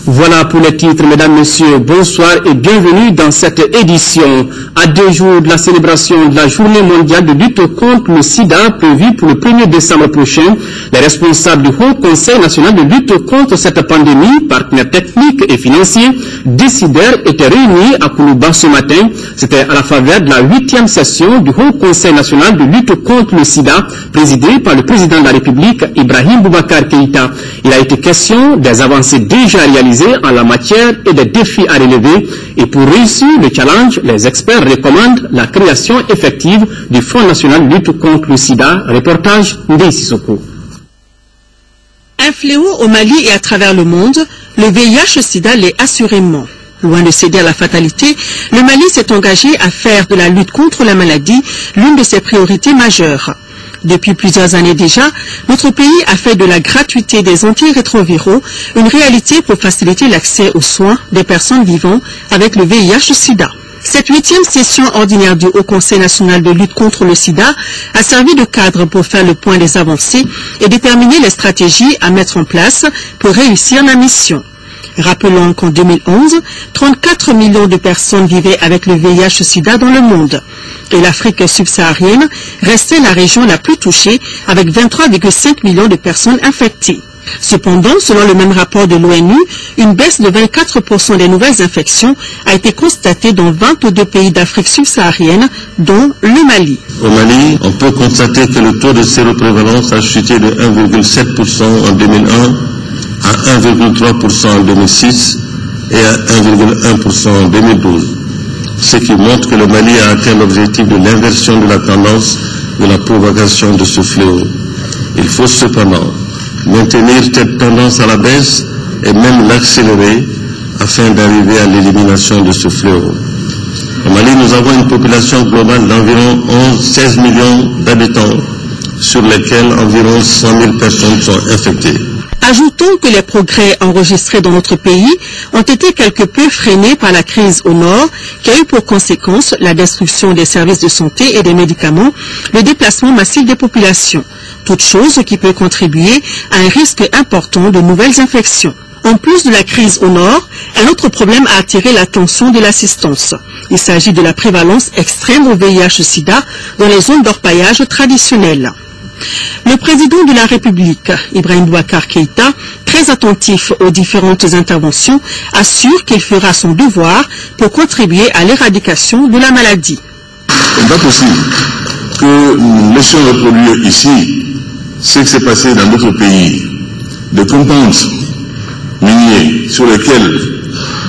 Voilà pour les titres, mesdames, messieurs, bonsoir et bienvenue dans cette édition. À 2 jours de la célébration de la journée mondiale de lutte contre le sida prévue pour le 1er décembre prochain, les responsables du Haut Conseil national de lutte contre cette pandémie, partenaires techniques et financiers, décideurs étaient réunis à Koulouba ce matin. C'était à la faveur de la 8e session du Haut Conseil national de lutte contre le sida, présidé par le président de la République, Ibrahim Boubacar Keïta. Il a été question des avancées déjà réalisées en la matière et des défis à relever. Et pour réussir le challenge, les experts recommandent la création effective du Fonds national de lutte contre le sida. Reportage Ndeye Sissoko. Un fléau au Mali et à travers le monde, le VIH-Sida l'est assurément. Loin de céder à la fatalité, le Mali s'est engagé à faire de la lutte contre la maladie l'une de ses priorités majeures. Depuis plusieurs années déjà, notre pays a fait de la gratuité des antirétroviraux une réalité pour faciliter l'accès aux soins des personnes vivant avec le VIH-Sida. Cette 8e session ordinaire du Haut Conseil national de lutte contre le sida a servi de cadre pour faire le point des avancées et déterminer les stratégies à mettre en place pour réussir la mission. Rappelons qu'en 2011, 34 millions de personnes vivaient avec le VIH-Sida dans le monde. Et l'Afrique subsaharienne restait la région la plus touchée avec 23,5 millions de personnes infectées. Cependant, selon le même rapport de l'ONU, une baisse de 24% des nouvelles infections a été constatée dans 22 pays d'Afrique subsaharienne, dont le Mali. Au Mali, on peut constater que le taux de séroprévalence a chuté de 1,7% en 2001 à 1,3% en 2006 et à 1,1% en 2012. Ce qui montre que le Mali a atteint l'objectif de l'inversion de la tendance de la propagation de ce fléau. Il faut cependant maintenir cette tendance à la baisse et même l'accélérer afin d'arriver à l'élimination de ce fléau. Au Mali, nous avons une population globale d'environ 16 millions d'habitants, sur lesquels environ 100 000 personnes sont infectées. Ajoutons que les progrès enregistrés dans notre pays ont été quelque peu freinés par la crise au nord, qui a eu pour conséquence la destruction des services de santé et des médicaments, le déplacement massif des populations, toute chose qui peut contribuer à un risque important de nouvelles infections. En plus de la crise au nord, un autre problème a attiré l'attention de l'assistance. Il s'agit de la prévalence extrême au VIH-Sida dans les zones d'orpaillage traditionnelles. Le président de la République, Ibrahim Boubacar Keïta, très attentif aux différentes interventions, assure qu'il fera son devoir pour contribuer à l'éradication de la maladie. Il n'est pas possible que nous laissions reproduire ici ce qui s'est passé dans d'autres pays, des compounds miniers sur lesquels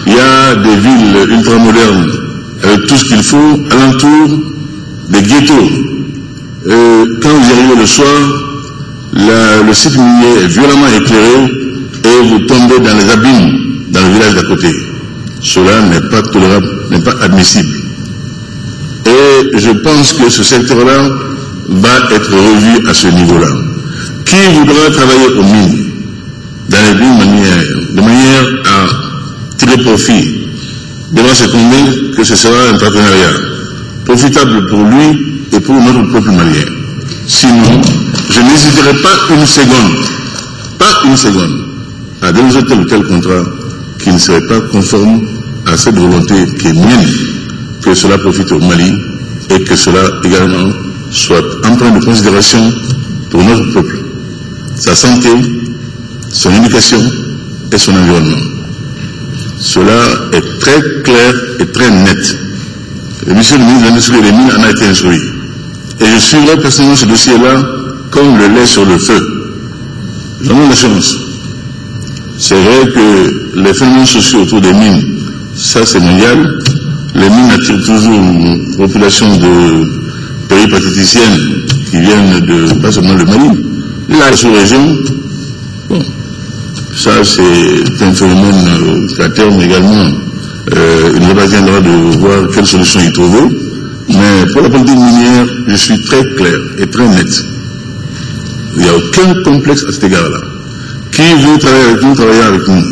il y a des villes ultramodernes avec tout ce qu'il faut, alentour des ghettos. Quand vous arrivez le soir, le site minier est violemment éclairé et vous tombez dans les abîmes dans le village d'à côté. Cela n'est pas tolérable, n'est pas admissible. Et je pense que ce secteur-là va être revu à ce niveau-là. Qui voudra travailler aux mines dans les mines de manière à tirer profit, devant se convaincre que ce sera un partenariat profitable pour lui et pour notre peuple malien. Sinon, je n'hésiterai pas une seconde, à dénoncer tel ou tel contrat qui ne serait pas conforme à cette volonté qui est mienne, que cela profite au Mali et que cela également soit empreint de considération pour notre peuple, sa santé, son éducation et son environnement. Cela est très clair et très net. Le monsieur le ministre de l'Industrie et des Mines en a été instruit. Et je suivrai personnellement ce dossier-là comme le lait sur le feu. Nous avons la chance. C'est vrai que les phénomènes sociaux autour des mines, ça c'est mondial. Les mines attirent toujours une population de péripatéticiennes qui viennent de, pas seulement le Mali, la sous-région. Bon, ça c'est un phénomène qu'à terme également, il nous appartiendra de voir quelles solutions y trouver. Mais pour la politique minière, je suis très clair et très net. Il n'y a aucun complexe à cet égard-là. Qui veut travailler avec nous, travaillera avec nous.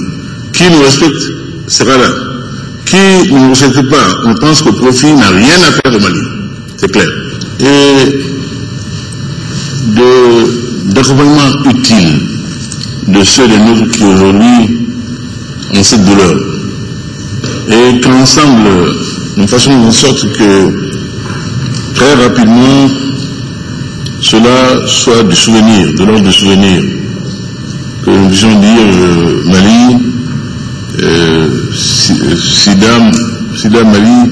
Qui nous respecte, sera là. Qui ne nous respecte pas, on pense que le profit n'a rien à faire au Mali. C'est clair. Et d'accompagnement utile de ceux des nôtres qui aujourd'hui en cette douleur. Et qu'ensemble, nous fassions en sorte que très rapidement, cela soit du souvenir, de l'ordre du souvenir. Que nous puissions dire Mali, Sida Mali,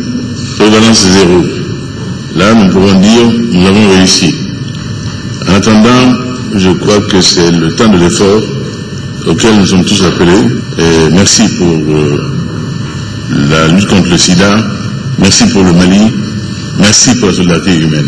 prévalence zéro. Là, nous pouvons dire nous avons réussi. En attendant, je crois que c'est le temps de l'effort auquel nous sommes tous appelés. Et merci pour la lutte contre le sida, merci pour le Mali, merci pour la solidarité humaine.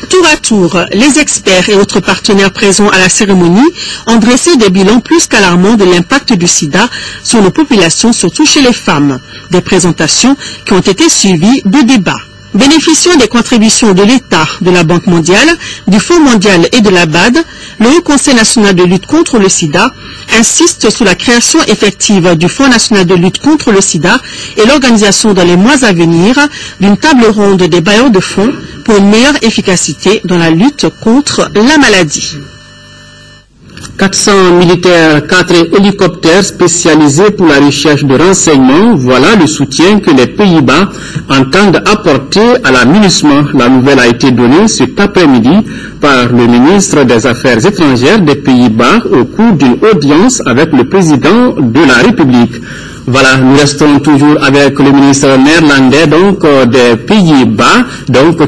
Tour à tour, les experts et autres partenaires présents à la cérémonie ont dressé des bilans plus qu'alarmants de l'impact du sida sur nos populations, surtout chez les femmes. Des présentations qui ont été suivies de débats. Bénéficiant des contributions de l'État, de la Banque mondiale, du Fonds mondial et de la BAD, le Haut Conseil national de lutte contre le sida insiste sur la création effective du Fonds national de lutte contre le sida et l'organisation dans les mois à venir d'une table ronde des bailleurs de fonds pour une meilleure efficacité dans la lutte contre la maladie. 400 militaires, 4 hélicoptères spécialisés pour la recherche de renseignements, voilà le soutien que les Pays-Bas entendent apporter à la MINUSMA. La nouvelle a été donnée cet après-midi par le ministre des Affaires étrangères des Pays-Bas au cours d'une audience avec le président de la République. Voilà, nous restons toujours avec le ministre néerlandais des Pays-Bas,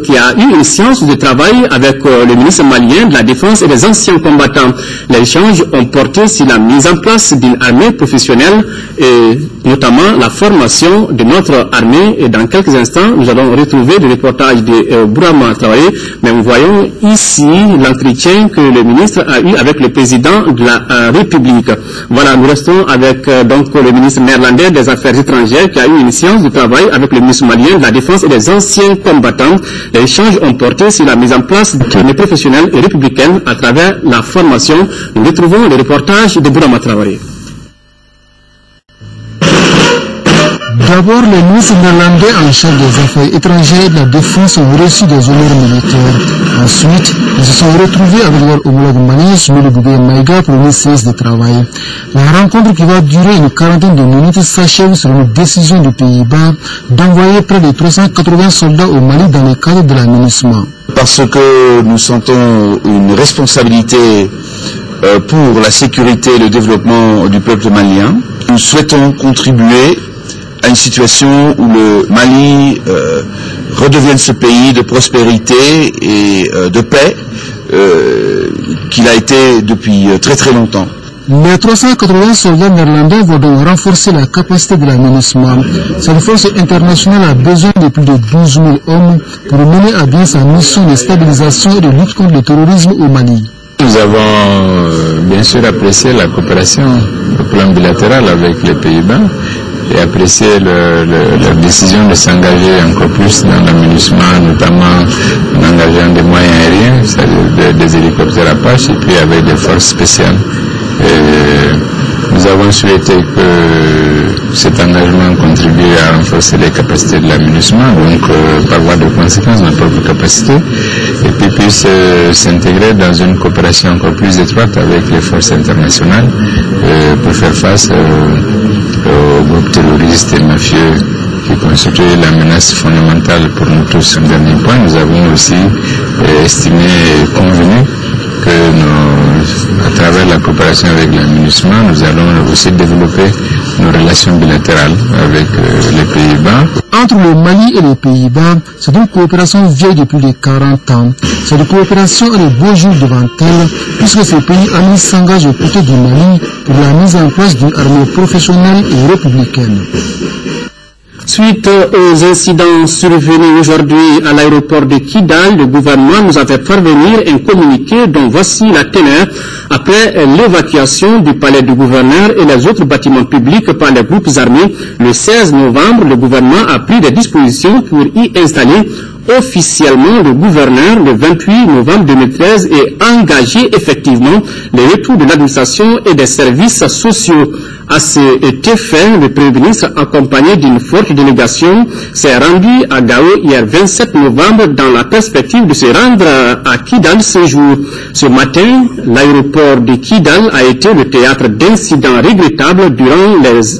qui a eu une séance de travail avec le ministre malien de la Défense et des anciens combattants. Les échanges ont porté sur la mise en place d'une armée professionnelle et notamment la formation de notre armée. Et dans quelques instants, nous allons retrouver le reportage de Bourama Traoré. Mais nous voyons ici l'entretien que le ministre a eu avec le président de la République. Voilà, nous restons avec le ministre néerlandais des Affaires étrangères qui a eu une séance de travail avec le ministre malien de la Défense et des anciens combattants. Les échanges ont porté sur la mise en place d'une armée professionnelle et républicaine à travers la formation. Nous retrouvons le reportage de Bourama Traoré. D'abord, les ministres néerlandais en charge des affaires étrangères et de la défense ont reçu des honneurs militaires. Ensuite, ils se sont retrouvés avec leur homologue malien, Soumaïla Boubèye Maïga, pour une séance de travail. La rencontre qui va durer une quarantaine de minutes s'achève sur une décision du Pays-Bas d'envoyer près de 380 soldats au Mali dans le cadre de la MINUSMA. Parce que nous sentons une responsabilité pour la sécurité et le développement du peuple malien. Nous souhaitons contribuer à une situation où le Mali redevienne ce pays de prospérité et de paix qu'il a été depuis très très longtemps. Les 380 soldats néerlandais vont donc renforcer la capacité de la MINUSMA. Cette force internationale a besoin de plus de 12 000 hommes pour mener à bien sa mission de stabilisation et de lutte contre le terrorisme au Mali. Nous avons bien sûr apprécié la coopération au plan bilatéral avec les Pays-Bas et apprécié la décision de s'engager encore plus dans la MINUSMA, notamment en engageant des moyens aériens, c'est-à-dire des hélicoptères Apache et puis avec des forces spéciales. Et nous avons souhaité que cet engagement contribue à renforcer les capacités de la MINUSMA, donc par voie de conséquence nos propres capacités, et puis puisse s'intégrer dans une coopération encore plus étroite avec les forces internationales pour faire face aux groupes terroristes et mafieux qui constituent la menace fondamentale pour nous tous. Un dernier point, nous avons aussi estimé et convenu que à travers la coopération avec la MINUSMA, nous allons aussi développer nos relations bilatérales avec les Pays-Bas. Entre le Mali et les Pays-Bas, c'est une coopération vieille depuis plus de 40 ans. Cette coopération a de beaux jours devant elle, puisque ces pays amis s'engagent aux côtés du Mali pour la mise en place d'une armée professionnelle et républicaine. Suite aux incidents survenus aujourd'hui à l'aéroport de Kidal, le gouvernement nous a fait parvenir un communiqué dont voici la teneur. Après l'évacuation du palais du gouverneur et les autres bâtiments publics par les groupes armés, le 16 novembre, le gouvernement a pris des dispositions pour y installer officiellement le gouverneur le 28 novembre 2013 et engagé effectivement le retour de l'administration et des services sociaux. À cet effet, le Premier ministre, accompagné d'une forte délégation, s'est rendu à Gao hier 27 novembre dans la perspective de se rendre à Kidal ce jour. Ce matin, l'aéroport de Kidal a été le théâtre d'incidents regrettables durant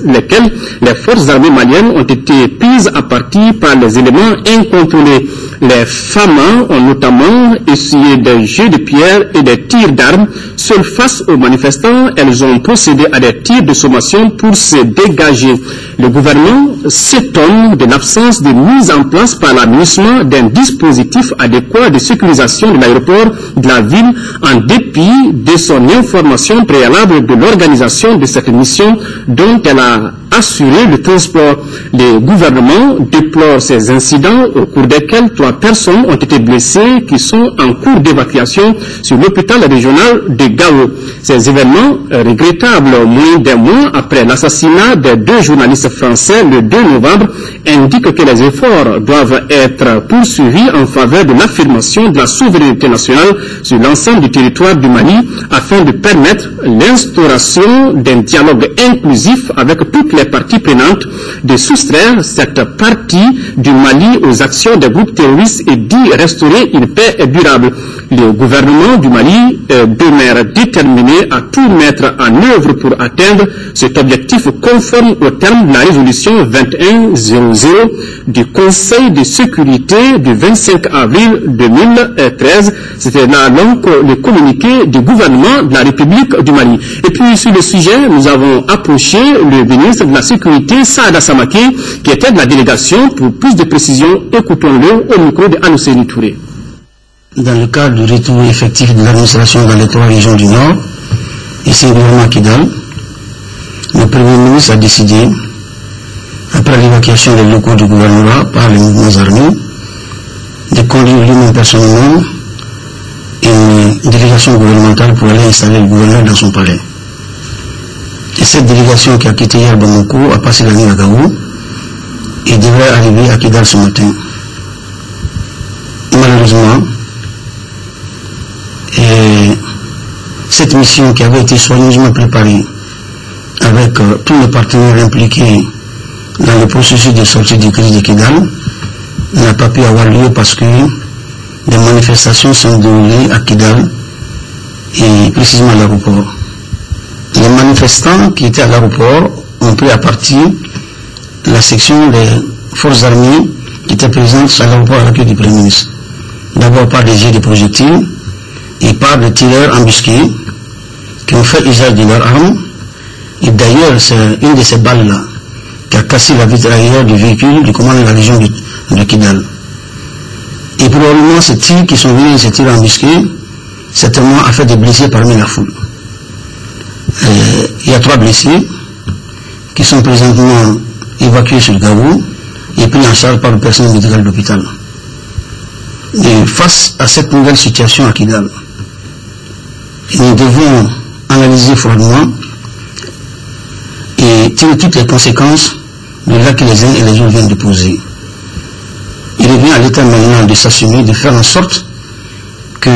lesquels les forces armées maliennes ont été prises à partie par les éléments incontrôlés. Les FAMA ont notamment essuyé des jets de pierre et des tirs d'armes. Seules face aux manifestants, elles ont procédé à des tirs de sommation pour se dégager. Le gouvernement s'étonne de l'absence de mise en place par l'administration d'un dispositif adéquat de sécurisation de l'aéroport de la ville en dépit de son information préalable de l'organisation de cette mission dont elle a assuré le transport. Le gouvernement déplore ces incidents au cours desquels 3 personnes ont été blessées qui sont en cours d'évacuation sur l'hôpital régional de Gao. Ces événements regrettables, moins d'un mois après l'assassinat des 2 journalistes français le 2 novembre, indiquent que les efforts doivent être poursuivis en faveur de l'affirmation de la souveraineté nationale sur l'ensemble du territoire du Mali afin de permettre l'instauration d'un dialogue inclusif avec toutes les parties prenantes, de soustraire cette partie du Mali aux actions des groupes terroristes et d'y restaurer une paix durable. Le gouvernement du Mali demeure déterminé à tout mettre en œuvre pour atteindre cet objectif conforme au terme de la résolution 2100 du Conseil de sécurité du 25 avril 2013. C'était là donc le communiqué du gouvernement de la République du Mali. Et puis sur le sujet, nous avons approché le ministre de la Sécurité, Saada Samake, qui était de la délégation. Pour plus de précisions, écoutons-le au micro de Anousséni Touré. Dans le cadre du retour effectif de l'administration dans les 3 régions du Nord, et singulièrement à Kidal, le Premier ministre a décidé, après l'évacuation des locaux du gouvernement par les mouvements armés, de conduire lui-même personnellement une délégation gouvernementale pour aller installer le gouverneur dans son palais. Et cette délégation qui a quitté hier Bamako a passé la nuit à Gao et devrait arriver à Kidal ce matin. Malheureusement, cette mission qui avait été soigneusement préparée avec tous les partenaires impliqués dans le processus de sortie de crise de Kidal n'a pas pu avoir lieu parce que des manifestations sont déroulées à Kidal et précisément à l'aéroport. Les manifestants qui étaient à l'aéroport ont pris à partie la section des forces armées qui étaient présentes à l'aéroport à l'accueil du Premier ministre. D'abord par des jets de projectiles et par des tireurs embusqués qui ont fait usage de leurs armes. Et d'ailleurs, c'est une de ces balles-là qui a cassé la vitre arrière du véhicule du commandant de la région de Kidal. Et probablement ces tirs qui sont venus, ces tirs embusqués, certainement a fait des blessés parmi la foule. Il y a 3 blessés qui sont présentement évacués sur Gao et pris en charge par le personnel médical de l'hôpital. Et face à cette nouvelle situation à Kidal, nous devons analyser froidement et tirer toutes les conséquences de là que les uns et les autres viennent de poser. Il revient à l'État maintenant de s'assumer, de faire en sorte que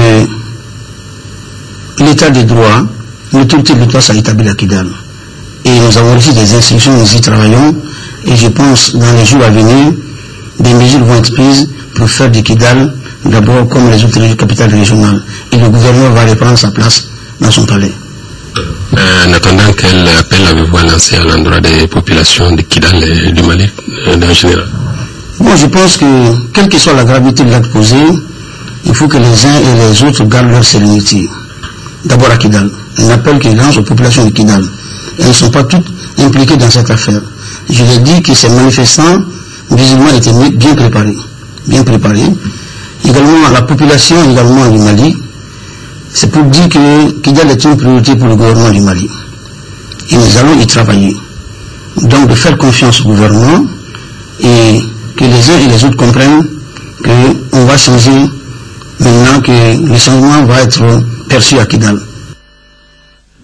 l'État des droits, l'autorité de l'État soit établie à Kidal. Et nous avons reçu des instructions, nous y travaillons, et je pense dans les jours à venir, des mesures vont être prises pour faire de Kidal d'abord comme les autres capitales régionales. Et le gouverneur va reprendre sa place dans son palais. En attendant, quel appel avez-vous à lancer à l'endroit des populations de Kidal et du Mali en général? Bon, je pense que, quelle que soit la gravité de l'acte posé, il faut que les uns et les autres gardent leur sérénité. D'abord à Kidal. Un appel qui lance aux populations de Kidal. Elles ne sont pas toutes impliquées dans cette affaire. Je l'ai dit que ces manifestants musulmans étaient bien préparés. Bien préparés. Également à la population également du Mali, c'est pour dire que Kidal est une priorité pour le gouvernement du Mali. Et nous allons y travailler. Donc de faire confiance au gouvernement et que les uns et les autres comprennent qu'on va changer maintenant, que le changement va être perçu à Kidal.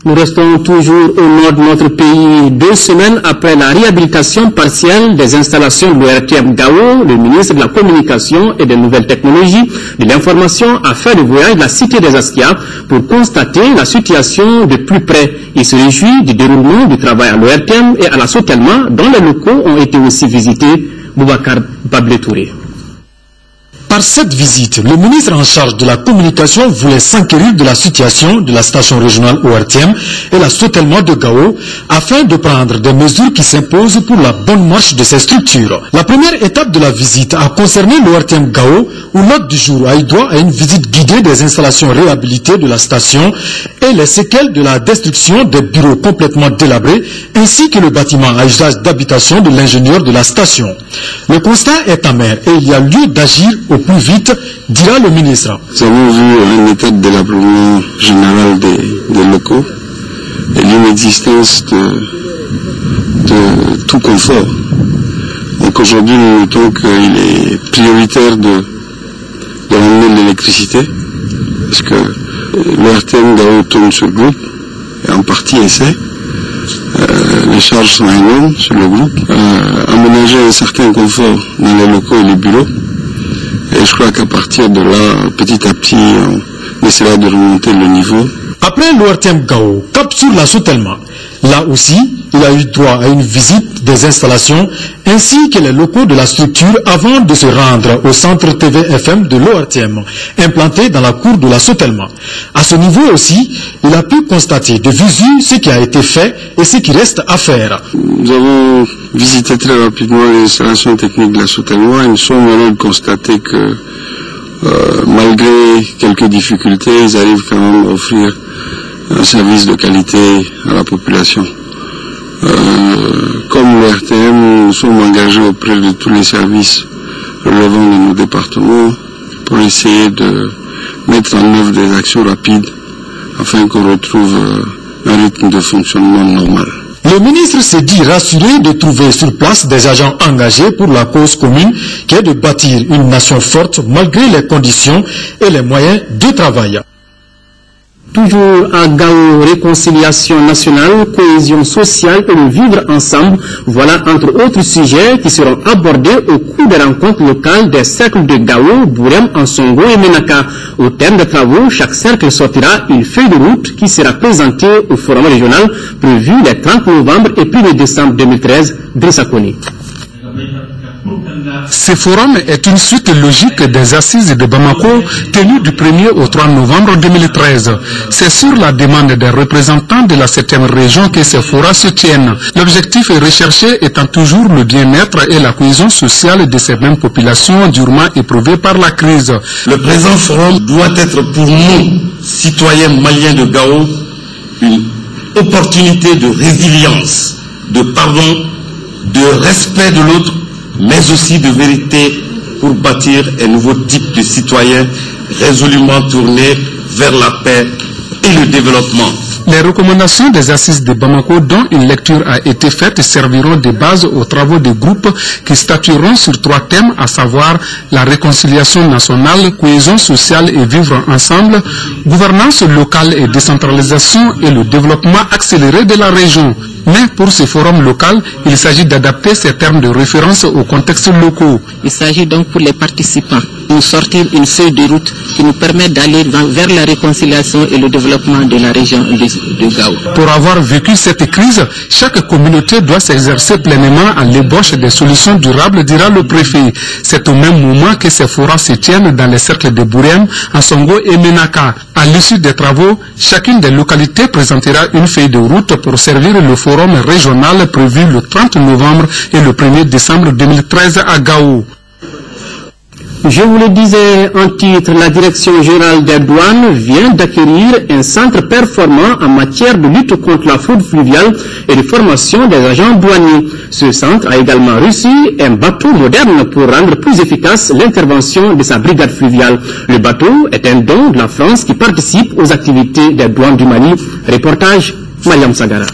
Nous restons toujours au nord de notre pays. 2 semaines après la réhabilitation partielle des installations de l'ORTM Gao, le ministre de la Communication et des Nouvelles Technologies de l'Information a fait le voyage de la cité des Astia pour constater la situation de plus près. Il se réjouit du déroulement du travail à l'ORTM et à la Sotelma, dont les locaux ont été aussi visités. Boubacar Babletouré. Par cette visite, le ministre en charge de la communication voulait s'enquérir de la situation de la station régionale ORTM et la Sotelma de Gao afin de prendre des mesures qui s'imposent pour la bonne marche de ces structures. La première étape de la visite a concerné l'ORTM Gao où l'hôte du jour a eu droit à une visite guidée des installations réhabilitées de la station et les séquelles de la destruction des bureaux complètement délabrés ainsi que le bâtiment à usage d'habitation de l'ingénieur de la station. Le constat est amer et il y a lieu d'agir au plus vite, dira le ministre. Nous avons vu un état de délabrement général des locaux et l'inexistence de tout confort. Donc aujourd'hui, nous notons qu'il est prioritaire de ramener de l'électricité parce que l'ORTM Gao tourne sur le groupe et en partie essaie. Les charges sont énormes sur le groupe. Aménager un certain confort dans les locaux et les bureaux. Et je crois qu'à partir de là, petit à petit, on essaiera de remonter le niveau. Après l'ORTM Gao, cap sur la Sotelma. Là aussi, il a eu droit à une visite des installations ainsi que les locaux de la structure avant de se rendre au centre TV-FM de l'ORTM, implanté dans la cour de la Sotelma. À ce niveau aussi, il a pu constater de visu ce qui a été fait et ce qui reste à faire. Nous avons visité très rapidement les installations techniques de la Sotelma et nous sommes heureux de constater que malgré quelques difficultés, ils arrivent quand même à offrir un service de qualité à la population. Comme l'ORTM, nous sommes engagés auprès de tous les services relevant de nos départements pour essayer de mettre en œuvre des actions rapides afin qu'on retrouve un rythme de fonctionnement normal. Le ministre s'est dit rassuré de trouver sur place des agents engagés pour la cause commune qui est de bâtir une nation forte malgré les conditions et les moyens de travail. Toujours à Gao, réconciliation nationale, cohésion sociale et le vivre ensemble, voilà entre autres sujets qui seront abordés au cours des rencontres locales des cercles de Gao, Bourem, Ansongo et Menaka. Au terme des travaux, chaque cercle sortira une feuille de route qui sera présentée au forum régional prévu les 30 novembre et 1er décembre 2013, Drissakoni. Ce forum est une suite logique des assises de Bamako tenues du 1er au 3 novembre 2013. C'est sur la demande des représentants de la 7e région que ces forums se tiennent. L'objectif recherché étant toujours le bien-être et la cohésion sociale de ces mêmes populations durement éprouvées par la crise. Le présent forum doit être pour nous, citoyens maliens de Gao, une opportunité de résilience, de pardon, de respect de l'autre, mais aussi de vérité pour bâtir un nouveau type de citoyen résolument tourné vers la paix et le développement. Les recommandations des assises de Bamako dont une lecture a été faite serviront de base aux travaux des groupes qui statueront sur 3 thèmes, à savoir la réconciliation nationale, cohésion sociale et vivre ensemble, gouvernance locale et décentralisation et le développement accéléré de la région. Mais pour ce forum local, il s'agit d'adapter ces termes de référence aux contextes locaux. Il s'agit donc pour les participants de nous sortir une feuille de route qui nous permet d'aller vers la réconciliation et le développement de la région de Gao. Pour avoir vécu cette crise, chaque communauté doit s'exercer pleinement à l'ébauche des solutions durables, dira le préfet. C'est au même moment que ces forums se tiennent dans les cercles de Bourem, Ansongo et Menaka. À l'issue des travaux, chacune des localités présentera une feuille de route pour servir le forum régional prévu le 30 novembre et le 1er décembre 2013 à Gao. Je vous le disais en titre, la Direction générale des douanes vient d'acquérir un centre performant en matière de lutte contre la fraude fluviale et de formation des agents douaniers. Ce centre a également reçu un bateau moderne pour rendre plus efficace l'intervention de sa brigade fluviale. Le bateau est un don de la France qui participe aux activités des douanes du Mali. Reportage Mariam Sagara.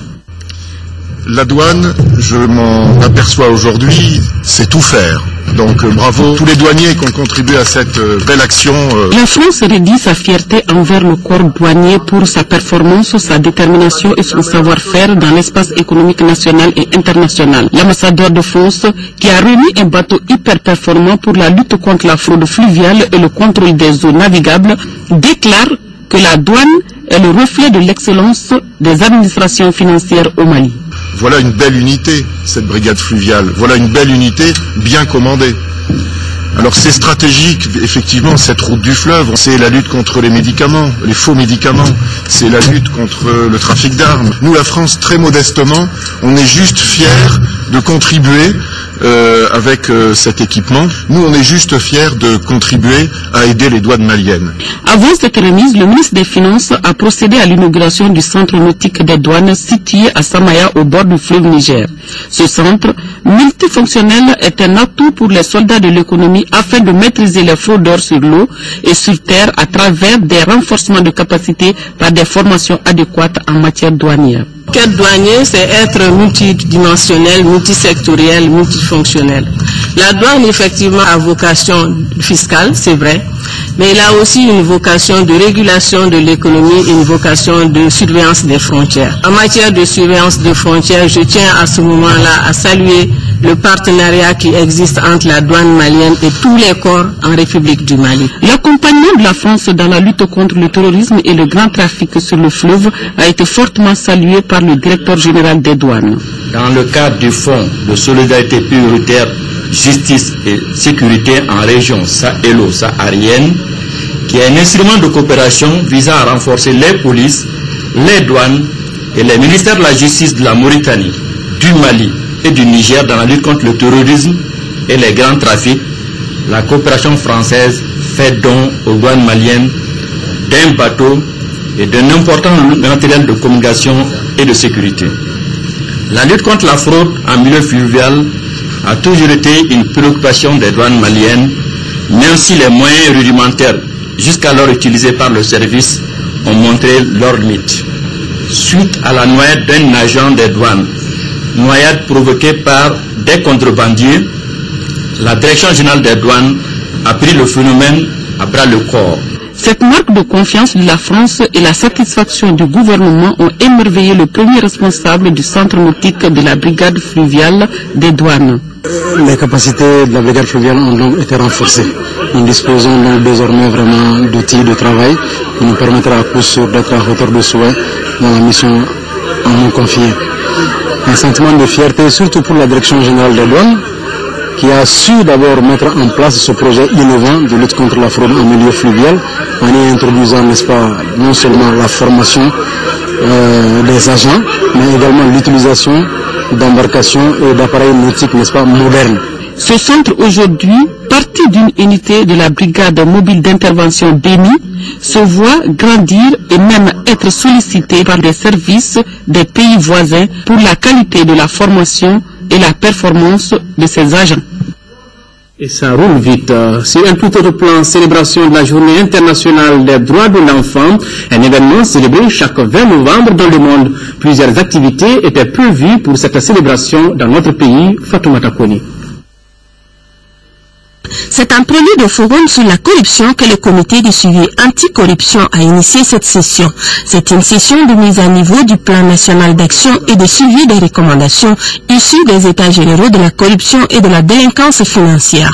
La douane, je m'en aperçois aujourd'hui, c'est tout faire. Donc bravo tous les douaniers qui ont contribué à cette belle action. La France redit sa fierté envers le corps douanier pour sa performance, sa détermination et son savoir-faire dans l'espace économique national et international. L'ambassadeur de France, qui a remis un bateau hyper performant pour la lutte contre la fraude fluviale et le contrôle des eaux navigables, déclare que la douane est le reflet de l'excellence des administrations financières au Mali. Voilà une belle unité, cette brigade fluviale. Voilà une belle unité bien commandée. Alors c'est stratégique, effectivement, cette route du fleuve. C'est la lutte contre les médicaments, les faux médicaments. C'est la lutte contre le trafic d'armes. Nous, la France, très modestement, on est juste fiers de contribuer avec cet équipement. Nous, on est juste fiers de contribuer à aider les douanes maliennes. Avant cette remise, le ministre des Finances a procédé à l'inauguration du centre nautique des douanes situé à Samaya au bord du fleuve Niger. Ce centre multifonctionnel est un atout pour les soldats de l'économie afin de maîtriser les fraudeurs sur l'eau et sur terre à travers des renforcements de capacité par des formations adéquates en matière douanière. Être douanier, c'est être multidimensionnel, multisectoriel, multifonctionnel. La douane, effectivement, a vocation fiscale, c'est vrai, mais il a aussi une vocation de régulation de l'économie et une vocation de surveillance des frontières. En matière de surveillance des frontières, je tiens à ce moment-là à saluer le partenariat qui existe entre la douane malienne et tous les corps en République du Mali. L'accompagnement de la France dans la lutte contre le terrorisme et le grand trafic sur le fleuve a été fortement salué par le directeur général des douanes. Dans le cadre du Fonds de solidarité prioritaire, justice et sécurité en région sahélo-saharienne, qui est un instrument de coopération visant à renforcer les polices, les douanes et les ministères de la justice de la Mauritanie, du Mali et du Niger dans la lutte contre le terrorisme et les grands trafics, la coopération française fait don aux douanes maliennes d'un bateau et d'un important matériel de communication et de sécurité. La lutte contre la fraude en milieu fluvial a toujours été une préoccupation des douanes maliennes, même si les moyens rudimentaires jusqu'alors utilisés par le service ont montré leurs limites. Suite à la noyade d'un agent des douanes, noyade provoquée par des contrebandiers, la Direction générale des douanes a pris le phénomène à bras le corps. Cette marque de confiance de la France et la satisfaction du gouvernement ont émerveillé le premier responsable du centre nautique de la brigade fluviale des douanes. Les capacités de la brigade fluviale ont donc été renforcées. Nous disposons donc désormais vraiment d'outils de travail qui nous permettra à coup sûr d'être à hauteur de souhait dans la mission à nous confier. Un sentiment de fierté surtout pour la Direction générale des douanes qui a su d'abord mettre en place ce projet innovant de lutte contre la fraude en milieu fluvial en y introduisant, n'est-ce pas, non seulement la formation des agents, mais également l'utilisation d'embarcations et d'appareils nautiques, n'est-ce pas, modernes. Ce centre aujourd'hui, partie d'une unité de la brigade mobile d'intervention Béni, se voit grandir et même être sollicité par des services des pays voisins pour la qualité de la formation et la performance de ses agents. Et ça roule vite. Sur un tout autre plan, célébration de la Journée internationale des droits de l'enfant, un événement célébré chaque 20 novembre dans le monde. Plusieurs activités étaient prévues pour cette célébration dans notre pays. Fatoumata Koni. C'est un prélude de forum sur la corruption que le comité de suivi anticorruption a initié cette session. C'est une session de mise à niveau du plan national d'action et de suivi des recommandations issues des états généraux de la corruption et de la délinquance financière.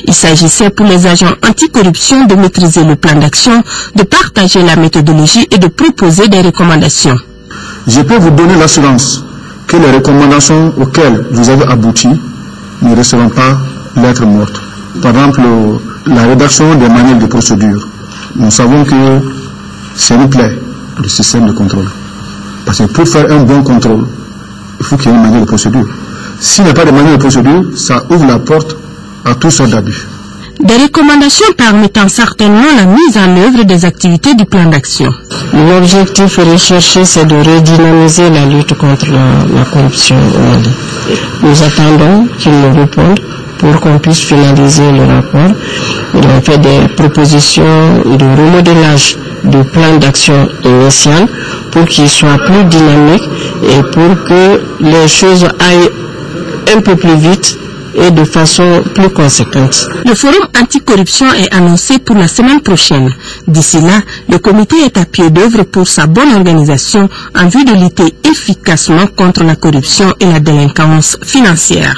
Il s'agissait pour les agents anticorruption de maîtriser le plan d'action, de partager la méthodologie et de proposer des recommandations. Je peux vous donner l'assurance que les recommandations auxquelles vous avez abouti ne resteront pas lettres mortes. Par exemple, la rédaction des manuels de procédure. Nous savons que c'est une plaie, le système de contrôle. Parce que pour faire un bon contrôle, il faut qu'il y ait un manuel de procédure. S'il n'y a pas de manuel de procédure, ça ouvre la porte à toutes sortes d'abus. Des recommandations permettant certainement la mise en œuvre des activités du plan d'action. L'objectif recherché, c'est de redynamiser la lutte contre la corruption au Mali. Nous attendons qu'ils nous répondent pour qu'on puisse finaliser le rapport. Il a fait des propositions de remodélage du plan d'action initial pour qu'il soit plus dynamique et pour que les choses aillent un peu plus vite et de façon plus conséquente. Le forum anticorruption est annoncé pour la semaine prochaine. D'ici là, le comité est à pied d'œuvre pour sa bonne organisation en vue de lutter efficacement contre la corruption et la délinquance financière.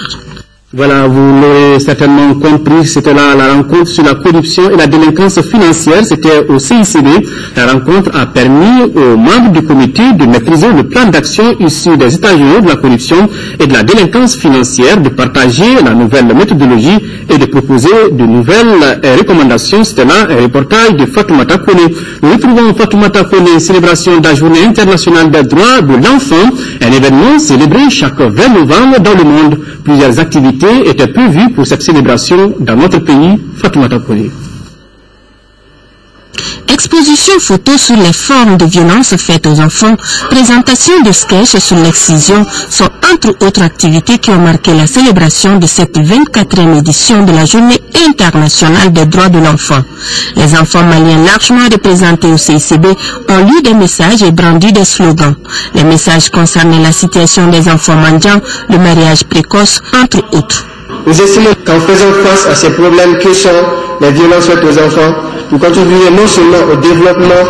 Voilà, vous l'aurez certainement compris, c'était là la rencontre sur la corruption et la délinquance financière, c'était au CICB. La rencontre a permis aux membres du comité de maîtriser le plan d'action issu des états généraux de la corruption et de la délinquance financière, de partager la nouvelle méthodologie et de proposer de nouvelles recommandations. C'était là un reportage de Fatoumata Kone. Nous retrouvons Fatoumata Kone, célébration de la Journée internationale des droits de l'enfant, un événement célébré chaque 20 novembre dans le monde. Plusieurs activités étaient prévues pour cette célébration dans notre pays. Fatoumata Kone. Exposition photo sur les formes de violence faites aux enfants, présentation de sketchs sur l'excision sont entre autres activités qui ont marqué la célébration de cette 24e édition de la Journée internationale des droits de l'enfant. Les enfants maliens largement représentés au CICB ont lu des messages et brandi des slogans. Les messages concernaient la situation des enfants mendiants, le mariage précoce, entre autres. Nous estimons qu'en faisant face à ces problèmes que sont les violences faites aux enfants, nous contribuons non seulement au développement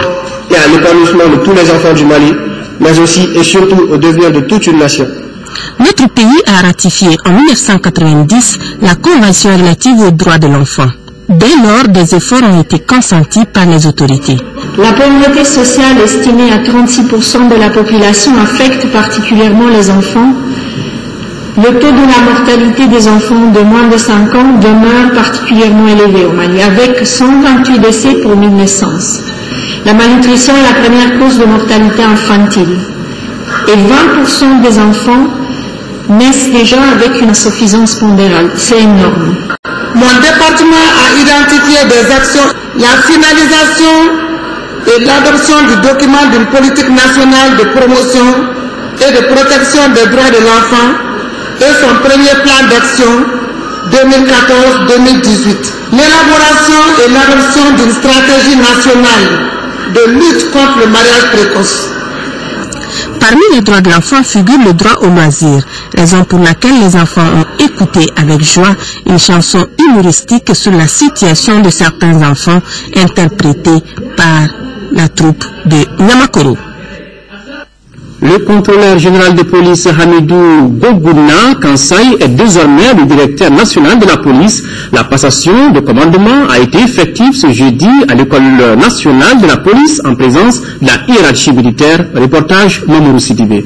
et à l'épanouissement de tous les enfants du Mali, mais aussi et surtout au devenir de toute une nation. Notre pays a ratifié en 1990 la Convention relative aux droits de l'enfant. Dès lors, des efforts ont été consentis par les autorités. La pauvreté sociale estimée à 36% de la population affecte particulièrement les enfants. Le taux de la mortalité des enfants de moins de 5 ans demeure particulièrement élevé au Mali, avec 128 décès pour 1000 naissances. La malnutrition est la première cause de mortalité infantile. Et 20% des enfants naissent déjà avec une insuffisance pondérale. C'est énorme. Mon département a identifié des actions, la finalisation et l'adoption du document d'une politique nationale de promotion et de protection des droits de l'enfant et son premier plan d'action 2014-2018. L'élaboration et l'adoption d'une stratégie nationale de lutte contre le mariage précoce. Parmi les droits de l'enfant figure le droit au loisir, raison pour laquelle les enfants ont écouté avec joie une chanson humoristique sur la situation de certains enfants interprétée par la troupe de Nyamakoro. Le contrôleur général de police Hamidou Gogouna Kansai est désormais le directeur national de la police. La passation de commandement a été effective ce jeudi à l'école nationale de la police en présence de la hiérarchie militaire. Reportage Mamourou Sidibé.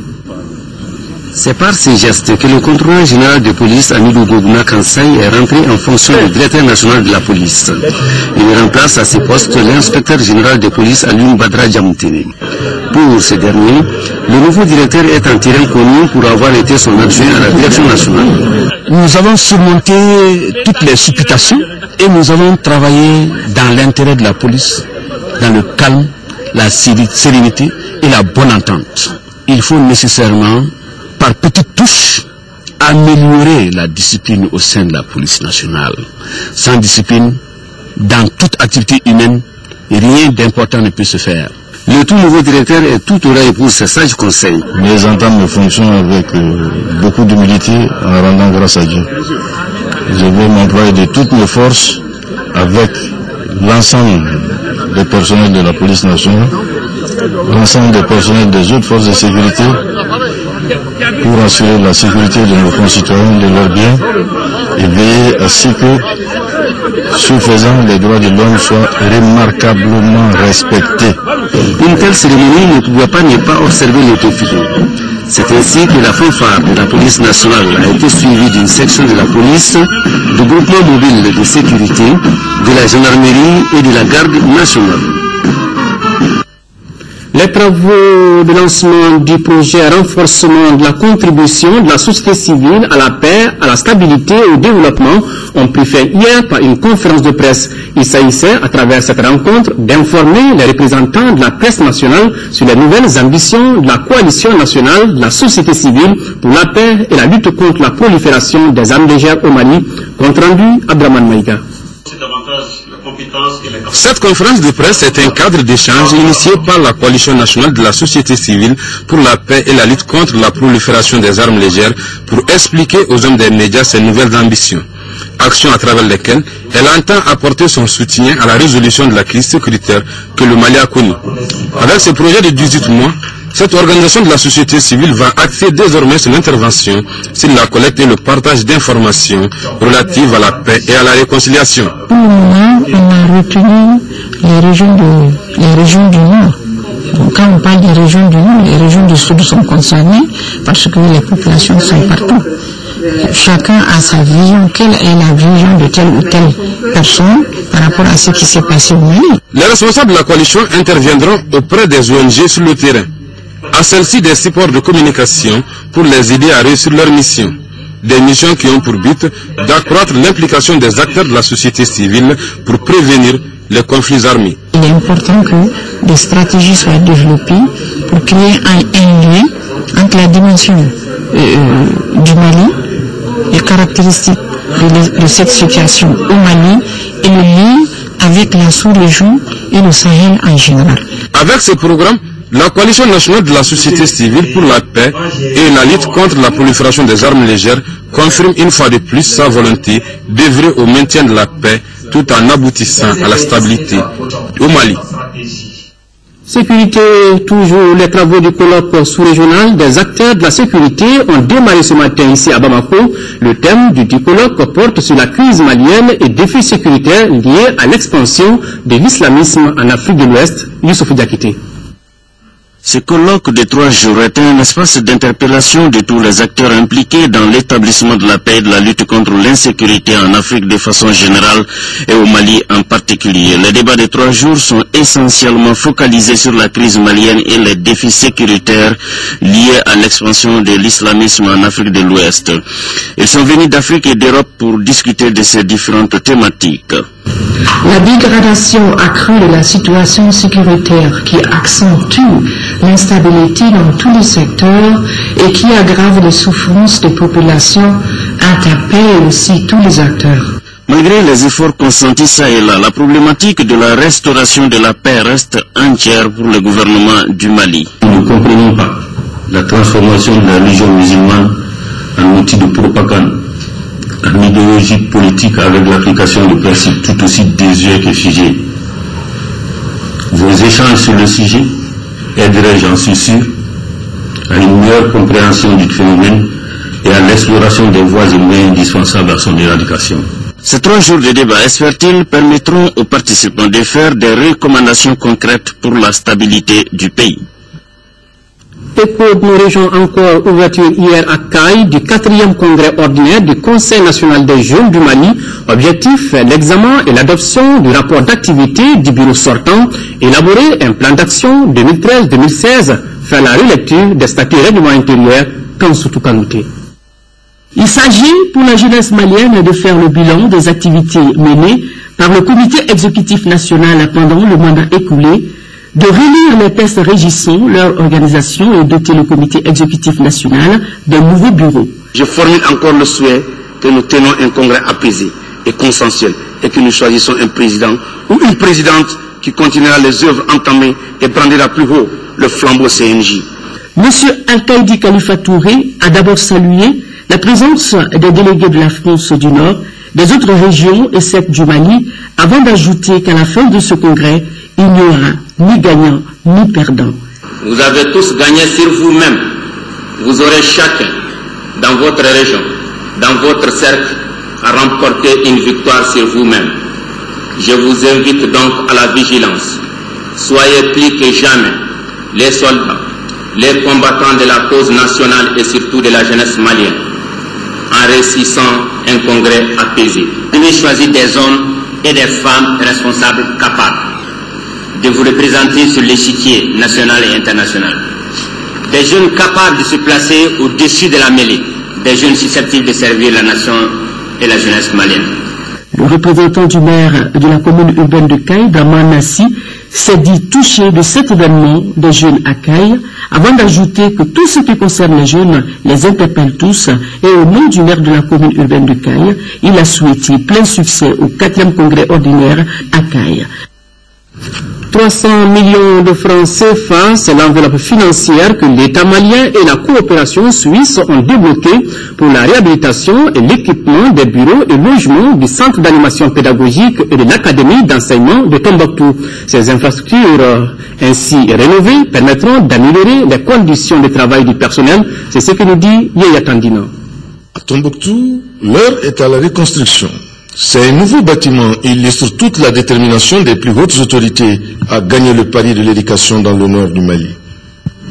C'est par ces gestes que le contrôleur général de police Hamidou Gogouna Kansai est rentré en fonction de directeur national de la police. Il remplace à ce poste l'inspecteur général de police Alioune Badra Djamoutene. Pour ce dernier, le nouveau directeur est en terrain connu pour avoir été son adjoint à la direction nationale. Nous avons surmonté toutes les supputations et nous avons travaillé dans l'intérêt de la police, dans le calme, la sérénité et la bonne entente. Il faut nécessairement, par petites touches, améliorer la discipline au sein de la police nationale. Sans discipline, dans toute activité humaine, rien d'important ne peut se faire. Le tout nouveau directeur est tout oreille pour ses sages conseils. Mais j'entame mes fonctions avec beaucoup d'humilité en rendant grâce à Dieu. Je vais m'employer de toutes mes forces avec l'ensemble des personnels de la police nationale, l'ensemble des personnels des autres forces de sécurité pour assurer la sécurité de nos concitoyens, de leurs biens et veiller à ce que, ce faisant, les droits de l'homme soient remarquablement respectés. Une telle cérémonie ne pouvait pas ne pas observer l'autofilé. C'est ainsi que la fanfare de la police nationale a été suivie d'une section de la police, du groupement mobile de sécurité, de la gendarmerie et de la garde nationale. Les travaux de lancement du projet renforcement de la contribution de la société civile à la paix, à la stabilité et au développement ont pris fin hier par une conférence de presse. Il s'agissait, à travers cette rencontre, d'informer les représentants de la presse nationale sur les nouvelles ambitions de la coalition nationale de la société civile pour la paix et la lutte contre la prolifération des armes légères au Mali. Compte rendu, Abdraman Maïga. Cette conférence de presse est un cadre d'échange initié par la coalition nationale de la société civile pour la paix et la lutte contre la prolifération des armes légères pour expliquer aux hommes des médias ses nouvelles ambitions. Actions à travers lesquelles elle entend apporter son soutien à la résolution de la crise sécuritaire que le Mali a connue. Avec ce projet de 18 mois, cette organisation de la société civile va axer désormais son intervention sur la collecte et le partage d'informations relatives à la paix et à la réconciliation. Pour le moment, on a retenu les régions du Nord. Donc, quand on parle des régions du Nord, les régions du Sud sont concernées parce que les populations sont partout. Chacun a sa vision. Quelle est la vision de telle ou telle personne par rapport à ce qui s'est passé au Mali? Les responsables de la coalition interviendront auprès des ONG sur le terrain. À celle-ci des supports de communication pour les aider à réussir leur mission. Des missions qui ont pour but d'accroître l'implication des acteurs de la société civile pour prévenir les conflits armés. Il est important que des stratégies soient développées pour créer un lien entre la dimension du Mali, les caractéristiques de cette situation au Mali et le lien avec la sous-région et le Sahel en général. Avec ce programme, la coalition nationale de la société civile pour la paix et la lutte contre la prolifération des armes légères confirme une fois de plus sa volonté d'œuvrer au maintien de la paix tout en aboutissant à la stabilité au Mali. Sécurité, toujours les travaux du colloque sous-régional des acteurs de la sécurité ont démarré ce matin ici à Bamako. Le thème du colloque porte sur la crise malienne et défis sécuritaires liés à l'expansion de l'islamisme en Afrique de l'Ouest. Youssouf Diakité. Ce colloque de 3 jours est un espace d'interpellation de tous les acteurs impliqués dans l'établissement de la paix et de la lutte contre l'insécurité en Afrique de façon générale et au Mali en particulier. Les débats de 3 jours sont essentiellement focalisés sur la crise malienne et les défis sécuritaires liés à l'expansion de l'islamisme en Afrique de l'Ouest. Ils sont venus d'Afrique et d'Europe pour discuter de ces différentes thématiques. La dégradation accrue de la situation sécuritaire qui accentue l'instabilité dans tous les secteurs et qui aggrave les souffrances des populations interpelle aussi tous les acteurs. Malgré les efforts consentis ça et là, la problématique de la restauration de la paix reste entière pour le gouvernement du Mali. Nous ne comprenons pas la transformation de la religion musulmane en outil de propagande, en idéologie politique avec l'application de principes tout aussi désuets que figés. Vos échanges sur le sujet aideraient, j'en suis sûr, à une meilleure compréhension du phénomène et à l'exploration des voies et moyens indispensables à son éradication. Ces 3 jours de débat, espère-t-il, permettront aux participants de faire des recommandations concrètes pour la stabilité du pays. Écho de nos régions encore, ouverture hier à Caille du 4e congrès ordinaire du Conseil national des jeunes du Mali. Objectif, l'examen et l'adoption du rapport d'activité du bureau sortant, élaborer un plan d'action 2013-2016, faire la relecture des statuts règlements intérieurs, Kansoutou Kanouté. Il s'agit pour la jeunesse malienne de faire le bilan des activités menées par le comité exécutif national pendant le mandat écoulé, de relire les textes régissant leur organisation et doter le comité exécutif national d'un nouveau bureau. Je formule encore le souhait que nous tenons un congrès apaisé et consensuel et que nous choisissons un président ou une présidente qui continuera les œuvres entamées et brandira plus haut le flambeau CNJ. Monsieur Al-Qaïdi Khalifa Touré a d'abord salué la présence des délégués de la France du Nord, des autres régions et sectes du Mali, avant d'ajouter qu'à la fin de ce congrès, il n'y aura ni gagnant ni perdant. Vous avez tous gagné sur vous-même. Vous aurez chacun, dans votre région, dans votre cercle, à remporter une victoire sur vous-même. Je vous invite donc à la vigilance. Soyez plus que jamais les soldats, les combattants de la cause nationale et surtout de la jeunesse malienne, en réussissant un congrès apaisé. Venez choisir des hommes et des femmes responsables capables de vous représenter sur l'échiquier national et international. Des jeunes capables de se placer au-dessus de la mêlée, des jeunes susceptibles de servir la nation et la jeunesse malienne. Le représentant du maire de la commune urbaine de Caille, Daman Nassi, s'est dit touché de cet événement des jeunes à Caille, avant d'ajouter que tout ce qui concerne les jeunes les interpelle tous, et au nom du maire de la commune urbaine de Caille, il a souhaité plein succès au 4e congrès ordinaire à Caille. 300 millions de francs CFA, c'est l'enveloppe financière que l'État malien et la coopération suisse ont débloqué pour la réhabilitation et l'équipement des bureaux et logements du centre d'animation pédagogique et de l'académie d'enseignement de Tombouctou. Ces infrastructures ainsi rénovées permettront d'améliorer les conditions de travail du personnel. C'est ce que nous dit Yaya Tandina. À Tombouctou, l'heure est à la reconstruction. Ces nouveaux bâtiments illustrent toute la détermination des plus hautes autorités à gagner le pari de l'éducation dans le nord du Mali.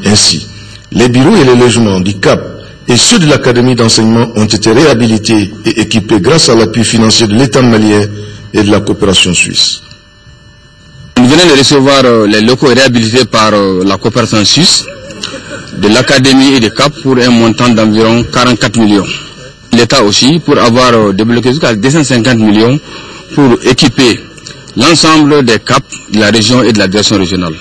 Ainsi, les bureaux et les logements du CAP et ceux de l'Académie d'enseignement ont été réhabilités et équipés grâce à l'appui financier de l'État malien et de la coopération suisse. Nous venons de recevoir les locaux réhabilités par la coopération suisse de l'Académie et du CAP pour un montant d'environ 44 millions. L'État aussi pour avoir débloqué jusqu'à 250 millions pour équiper l'ensemble des CAP de la région et de la direction régionale.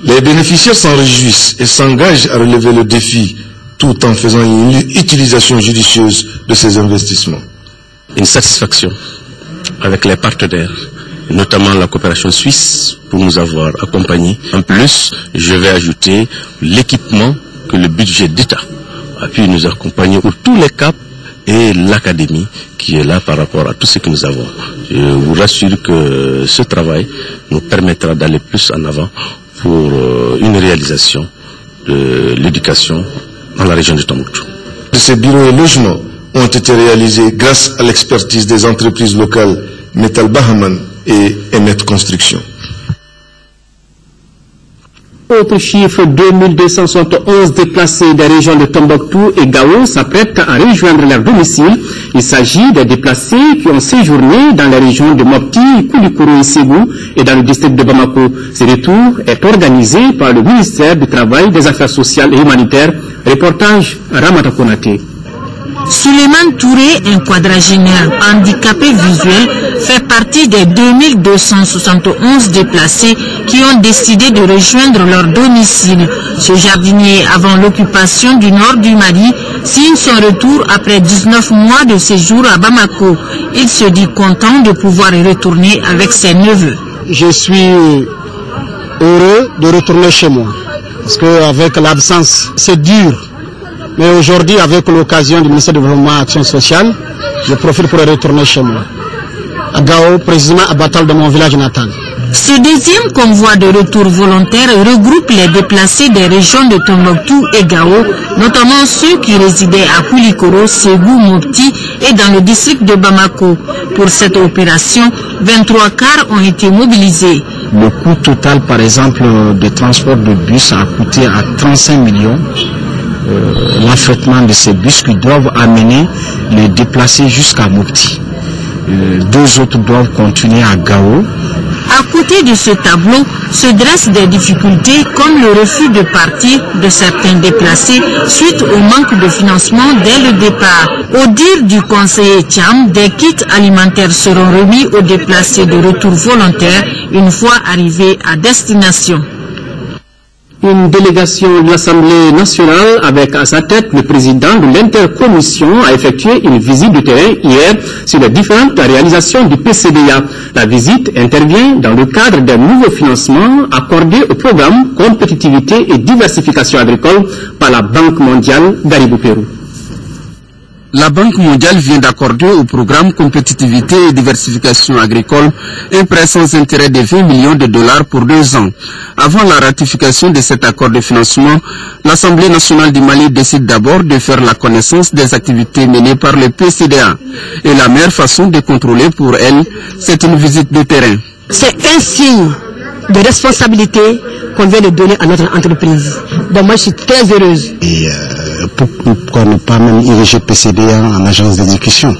Les bénéficiaires s'en réjouissent et s'engagent à relever le défi tout en faisant une utilisation judicieuse de ces investissements. Une satisfaction avec les partenaires, notamment la coopération suisse, pour nous avoir accompagnés. En plus, je vais ajouter l'équipement que le budget d'État a pu nous accompagner pour tous les CAP et l'académie qui est là par rapport à tout ce que nous avons. Je vous rassure que ce travail nous permettra d'aller plus en avant pour une réalisation de l'éducation dans la région de Tombouctou. Ces bureaux et logements ont été réalisés grâce à l'expertise des entreprises locales Metal Bahaman et Emet Construction. Autre chiffre, 2271 déplacés des régions de Tombouctou et Gao s'apprêtent à rejoindre leur domicile. Il s'agit des déplacés qui ont séjourné dans les régions de Mopti, Koulikoro et Ségou et dans le district de Bamako. Ce retour est organisé par le ministère du Travail, des Affaires sociales et humanitaires. Reportage Ramata Konate. Suleiman Touré, un quadragénaire handicapé visuel, fait partie des 2271 déplacés qui ont décidé de rejoindre leur domicile. Ce jardinier, avant l'occupation du nord du Mali, signe son retour après 19 mois de séjour à Bamako. Il se dit content de pouvoir y retourner avec ses neveux. Je suis heureux de retourner chez moi, parce qu'avec l'absence, c'est dur. Mais aujourd'hui, avec l'occasion du ministère du Développement et Action sociale, je profite pour retourner chez moi. À Gao, précisément à Batal de mon village natal. Ce deuxième convoi de retour volontaire regroupe les déplacés des régions de Tombouctou et Gao, notamment ceux qui résidaient à Koulikoro, Ségou, Mopti et dans le district de Bamako. Pour cette opération, 23 cars ont été mobilisés. Le coût total, par exemple, de transport de bus a coûté à 35 millions. L'affrètement de ces bus qui doivent amener les déplacés jusqu'à Mopti. Deux autres doivent continuer à Gao. À côté de ce tableau se dressent des difficultés comme le refus de partir de certains déplacés suite au manque de financement dès le départ. Au dire du conseiller Thiam, des kits alimentaires seront remis aux déplacés de retour volontaire une fois arrivés à destination. Une délégation de l'Assemblée nationale avec à sa tête le président de l'intercommission a effectué une visite de terrain hier sur les différentes réalisations du PCDA. La visite intervient dans le cadre d'un nouveau financement accordé au programme Compétitivité et Diversification agricole par la Banque mondiale Garibou Pérou. La Banque mondiale vient d'accorder au programme Compétitivité et Diversification agricole un prêt sans intérêt de 20 millions de dollars pour 2 ans. Avant la ratification de cet accord de financement, l'Assemblée nationale du Mali décide d'abord de faire la connaissance des activités menées par le PCDA. Et la meilleure façon de contrôler pour elle, c'est une visite de terrain. C'est un signe de responsabilité qu'on vient de donner à notre entreprise. Donc moi je suis très heureuse. Et pourquoi ne pas même ériger PCDA en agence d'exécution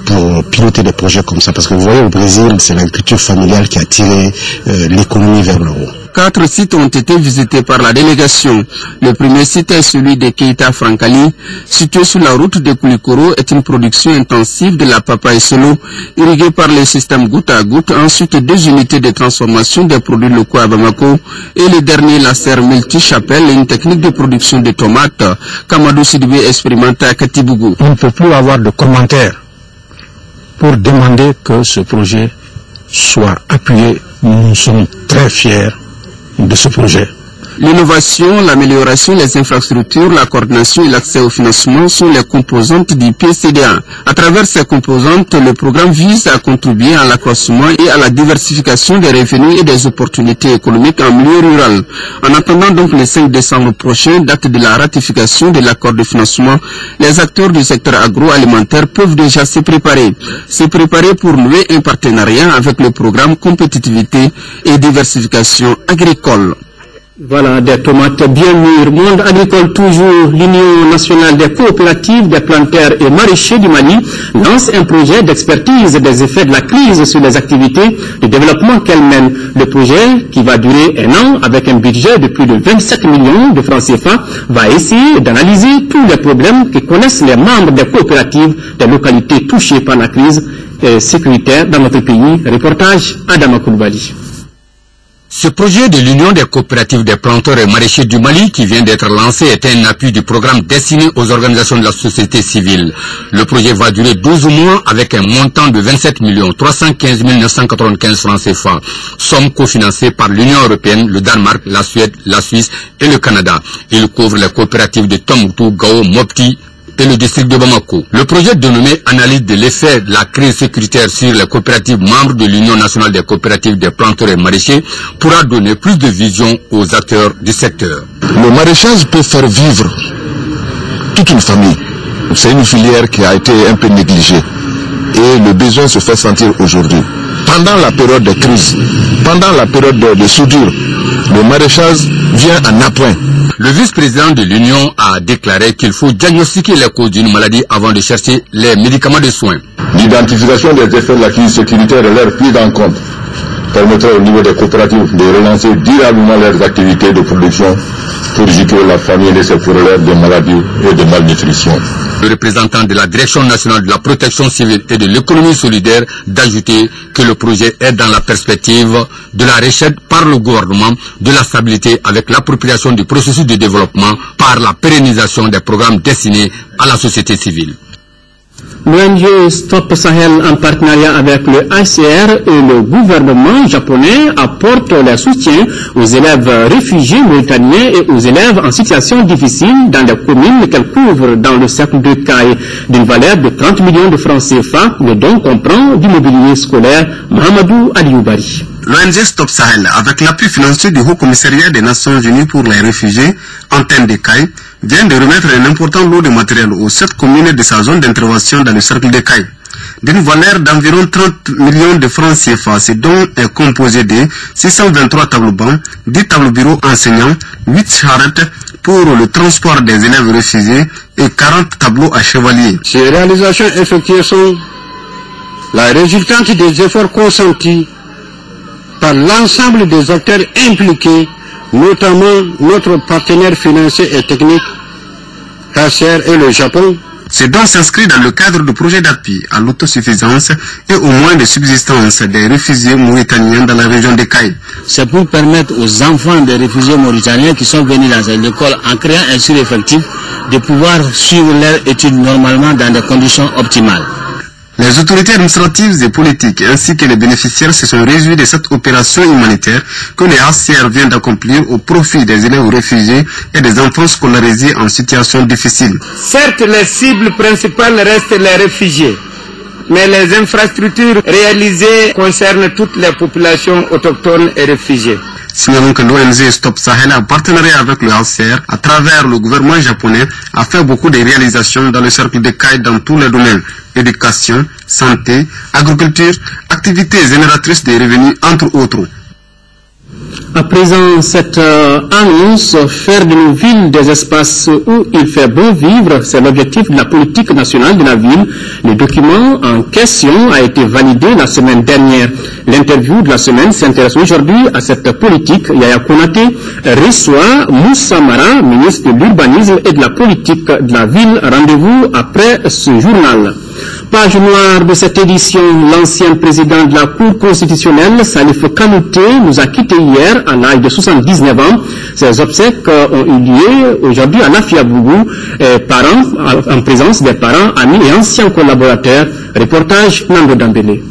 pour piloter des projets comme ça? Parce que vous voyez, au Brésil, c'est l'agriculture familiale qui a tiré l'économie vers le haut. 4 sites ont été visités par la délégation. Le premier site est celui de Keita Frankali, situé sur la route de Koulikoro, est une production intensive de la papaye solo, irriguée par le système goutte à goutte. Ensuite, 2 unités de transformation des produits locaux à Bamako et le dernier, la serre multi-chapelle, une technique de production de tomates qu'Amadou Sidibé expérimenté à Katibougou. On ne peut plus avoir de commentaires pour demander que ce projet soit appuyé. Nous sommes très fiers de ce projet. L'innovation, l'amélioration des infrastructures, la coordination et l'accès au financement sont les composantes du PCDA. À travers ces composantes, le programme vise à contribuer à l'accroissement et à la diversification des revenus et des opportunités économiques en milieu rural. En attendant donc le 5 décembre prochain, date de la ratification de l'accord de financement, les acteurs du secteur agroalimentaire peuvent déjà se préparer. Se préparer pour nouer un partenariat avec le programme Compétitivité et Diversification Agricole. Voilà, des tomates bien mûres. Monde agricole toujours, l'Union nationale des coopératives des planteurs et maraîchers du Mali lance un projet d'expertise des effets de la crise sur les activités de développement qu'elle mène. Le projet, qui va durer 1 an avec un budget de plus de 27 millions de francs CFA, va essayer d'analyser tous les problèmes que connaissent les membres des coopératives des localités touchées par la crise sécuritaire dans notre pays. Reportage Adama Koulibaly. Ce projet de l'Union des coopératives des planteurs et maraîchers du Mali qui vient d'être lancé est un appui du programme destiné aux organisations de la société civile. Le projet va durer 12 mois avec un montant de 27 315 995 francs CFA, somme cofinancée par l'Union européenne, le Danemark, la Suède, la Suisse et le Canada. Il couvre les coopératives de Tombouctou, Gao, Mopti et le district de Bamako. Le projet dénommé Analyse de l'effet de la crise sécuritaire sur les coopératives membres de l'Union nationale des coopératives des planteurs et maraîchers pourra donner plus de vision aux acteurs du secteur. Le maraîchage peut faire vivre toute une famille. C'est une filière qui a été un peu négligée et le besoin se fait sentir aujourd'hui. Pendant la période de crise, pendant la période de soudure, le maraîchage vient en appoint. Le vice-président de l'Union a déclaré qu'il faut diagnostiquer les causes d'une maladie avant de chercher les médicaments de soins. L'identification des effets de la crise sécuritaire et leur prise en compte permettra au niveau des coopératives de relancer durablement leurs activités de production pour éviter la famine et ses corollaires de maladies et de malnutrition. Le représentant de la Direction nationale de la protection civile et de l'économie solidaire d'ajouter que le projet est dans la perspective de la recherche par le gouvernement de la stabilité avec l'appropriation du processus de développement par la pérennisation des programmes destinés à la société civile. L'ONG Stop Sahel, en partenariat avec le HCR et le gouvernement japonais, apporte leur soutien aux élèves réfugiés mauritaniens et aux élèves en situation difficile dans les communes qu'elle couvre dans le cercle de Caille, d'une valeur de 30 millions de francs CFA. Le don comprend du mobilier scolaire. Mahamadou Alioubari. L'ONG Stop Sahel, avec l'appui financier du Haut Commissariat des Nations Unies pour les réfugiés, Antenne de Caille, vient de remettre un important lot de matériel aux 7 communes de sa zone d'intervention dans le cercle de Caille. D'une valeur d'environ 30 millions de francs CFA, ce don est composé de 623 tableaux bancs, 10 tableaux bureaux enseignants, 8 charrettes pour le transport des élèves réfugiés et 40 tableaux à chevaliers. Ces réalisations effectuées sont la résultante des efforts consentis par l'ensemble des acteurs impliqués, notamment notre partenaire financier et technique, HCR et le Japon. Ce don s'inscrit dans le cadre du projet d'appui à l'autosuffisance et au moins de subsistance des réfugiés mauritaniens dans la région de Caille. C'est pour permettre aux enfants des réfugiés mauritaniens qui sont venus dans cette école en créant un sureffectif de pouvoir suivre leurs études normalement dans des conditions optimales. Les autorités administratives et politiques ainsi que les bénéficiaires se sont réjouis de cette opération humanitaire que le HCR vient d'accomplir au profit des élèves réfugiés et des enfants scolarisés en situation difficile. Certes, les cibles principales restent les réfugiés, mais les infrastructures réalisées concernent toutes les populations autochtones et réfugiées. Signalons que l'ONG Stop Sahel, en partenariat avec le HCR, à travers le gouvernement japonais, a fait beaucoup de réalisations dans le cercle de Caille dans tous les domaines: éducation, santé, agriculture, activités génératrices de revenus, entre autres. À présent, cette annonce, faire de nos villes des espaces où il fait bon vivre, c'est l'objectif de la politique nationale de la ville. Le document en question a été validé la semaine dernière. L'interview de la semaine s'intéresse aujourd'hui à cette politique. Yaya Konaté reçoit Moussa Mara, ministre de l'Urbanisme et de la politique de la ville. Rendez-vous après ce journal. Page noire de cette édition, l'ancien président de la Cour constitutionnelle, Salif Kanouté, nous a quittés hier à l'âge de 79 ans. Ses obsèques ont eu lieu aujourd'hui à Lafiabougou, en présence des parents, amis et anciens collaborateurs. Reportage Nando Dambélé.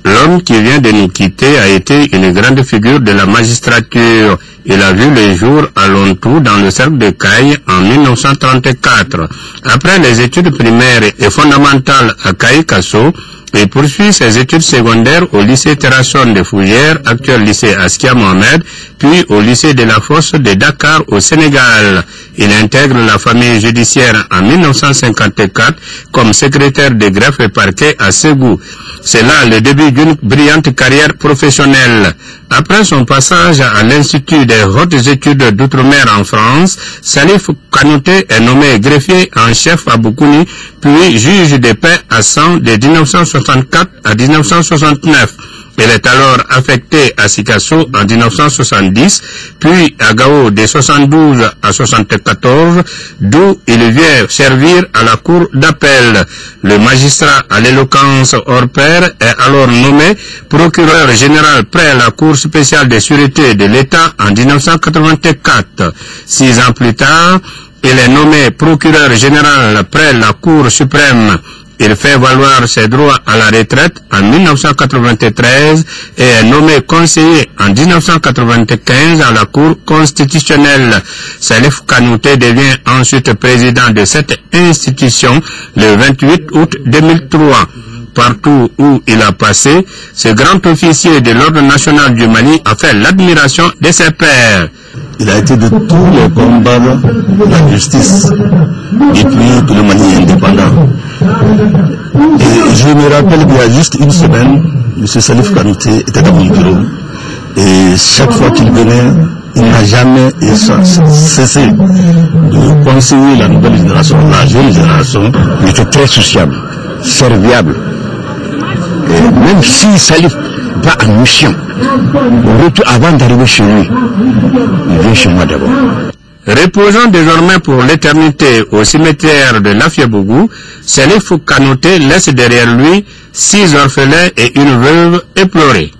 L'homme qui vient de nous quitter a été une grande figure de la magistrature. Il a vu le jour à Lontou dans le cercle de Caille en 1934. Après les études primaires et fondamentales à Caille-Kasso, il poursuit ses études secondaires au lycée Terrasson de Fougères, actuel lycée Askia Mohamed, puis au lycée de la Fosse de Dakar au Sénégal. Il intègre la famille judiciaire en 1954 comme secrétaire de greffe et parquet à Ségou. C'est là le début d'une brillante carrière professionnelle. Après son passage à l'Institut des hautes études d'outre-mer en France, Salif Kanouté est nommé greffier en chef à Boukouni, puis juge de paix à 100 de 1964 à 1969. Il est alors affecté à Sikasso en 1970, puis à Gao de 72 à 74, d'où il vient servir à la cour d'appel. Le magistrat à l'éloquence hors pair est alors nommé procureur général près la Cour spéciale de sûreté de l'État en 1984. 6 ans plus tard, il est nommé procureur général près la Cour suprême. Il fait valoir ses droits à la retraite en 1993 et est nommé conseiller en 1995 à la Cour constitutionnelle. Salif Kanouté devient ensuite président de cette institution le 28 août 2003. Partout où il a passé, ce grand officier de l'Ordre national du Mali a fait l'admiration de ses pairs. Il a été de tous les combats de la justice depuis que le Mali est indépendant. Et je me rappelle qu'il y a juste une semaine, M. Salif Kanouté était dans mon bureau. Et chaque fois qu'il venait, il n'a jamais cessé de conseiller la nouvelle génération, la jeune génération. Il était très sociable, serviable. Et même si Salif va en mission, avant d'arriver chez lui, il vient chez moi d'abord. Reposant désormais pour l'éternité au cimetière de Lafiabougou, Salif Kanouté laisse derrière lui 6 orphelins et une veuve éplorée.